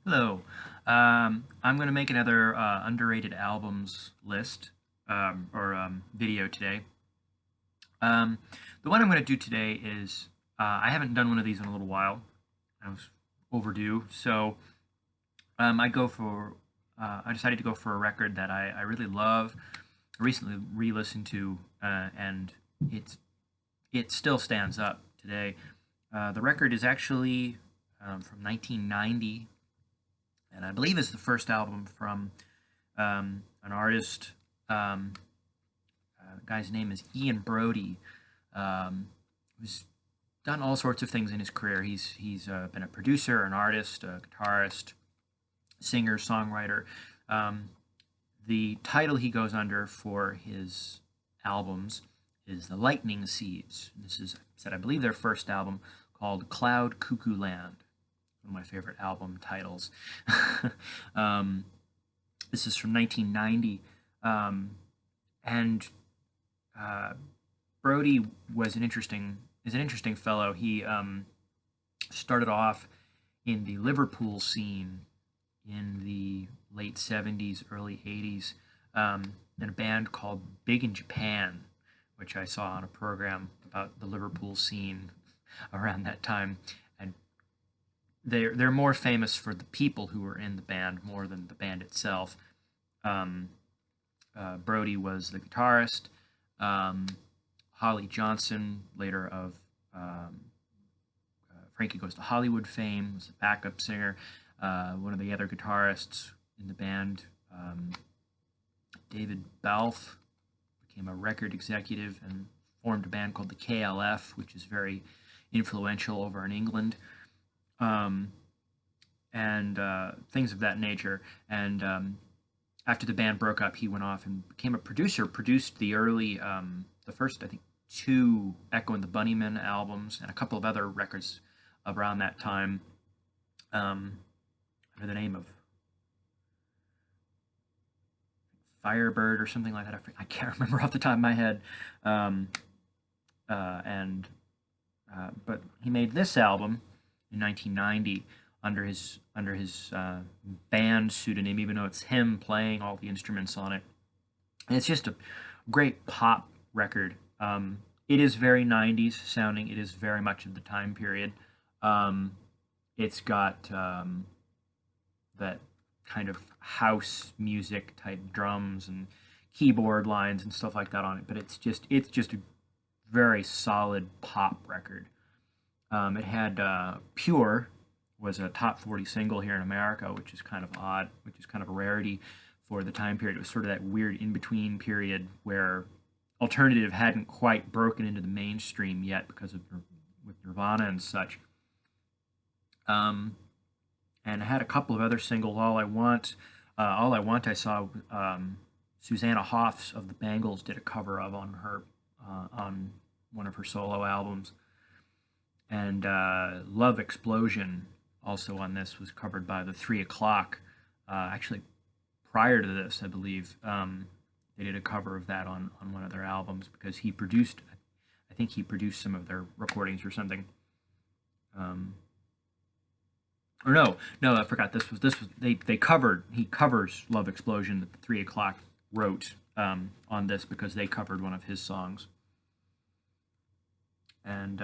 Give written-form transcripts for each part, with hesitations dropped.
Hello. I'm going to make another underrated albums list or video today. Um, the one I'm going to do today is I haven't done one of these in a little while. I was overdue, so I go for I decided to go for a record that I really love. I recently re-listened to, and it still stands up today. The record is actually from 1990, and I believe it's the first album from an artist. The guy's name is Ian Brody. Who's done all sorts of things in his career. He's been a producer, an artist, a guitarist, singer, songwriter. Um, the title he goes under for his albums is The Lightning Seeds. This is, I believe, their first album called Cloudcuckooland. One of my favorite album titles. um, this is from 1990, and Brody is an interesting fellow. He started off in the Liverpool scene in the late 70s, early 80s, in a band called Big in Japan, which I saw on a program about the Liverpool scene around that time. And they're more famous for the people who were in the band more than the band itself. Um, Brody was the guitarist. Holly Johnson, later of Frankie Goes to Hollywood fame, was the backup singer. One of the other guitarists in the band, David Balfe, became a record executive and formed a band called the KLF, which is very influential over in England, and things of that nature. And after the band broke up, he went off and became a producer, produced the early, the first, I think, two Echo and the Bunnymen albums and a couple of other records around that time, under the name of Firebird or something like that. I can't remember off the top of my head. Um, and But he made this album in 1990 under his band pseudonym, even though it's him playing all the instruments on it. And it's just a great pop record. It is very 90s sounding. It is very much of the time period. It's got that kind of house music type drums and keyboard lines and stuff like that on it. But it's just a very solid pop record. It had Pure was a top 40 single here in America, which is kind of odd, which is kind of a rarity for the time period. It was sort of that weird in-between period where alternative hadn't quite broken into the mainstream yet because of with Nirvana and such. And I had a couple of other singles. All I Want, I saw Susanna Hoffs of the Bangles did a cover of on one of her solo albums, and Love Explosion also on this was covered by the 3 O'Clock. Actually, prior to this, I believe they did a cover of that on one of their albums because he produced. I think he produced some of their recordings or something. Or no, I forgot. They covered. He covers Love Explosion that the 3 O'Clock wrote on this because they covered one of his songs. And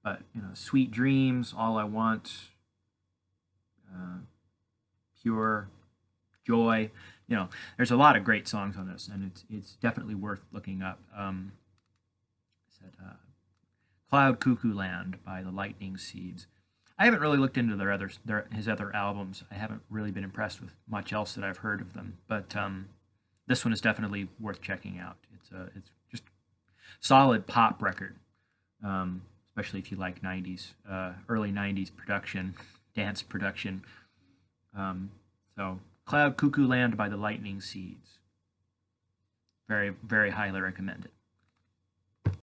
but Sweet Dreams, All I Want, Pure, Joy. There's a lot of great songs on this, and it's definitely worth looking up. I said Cloudcuckooland by the Lightning Seeds. I haven't really looked into his other albums. I haven't really been impressed with much else that I've heard of them, but this one is definitely worth checking out. It's just solid pop record, especially if you like '90s, early '90s production, dance production. So Cloudcuckooland by the Lightning Seeds. Very, very highly recommended.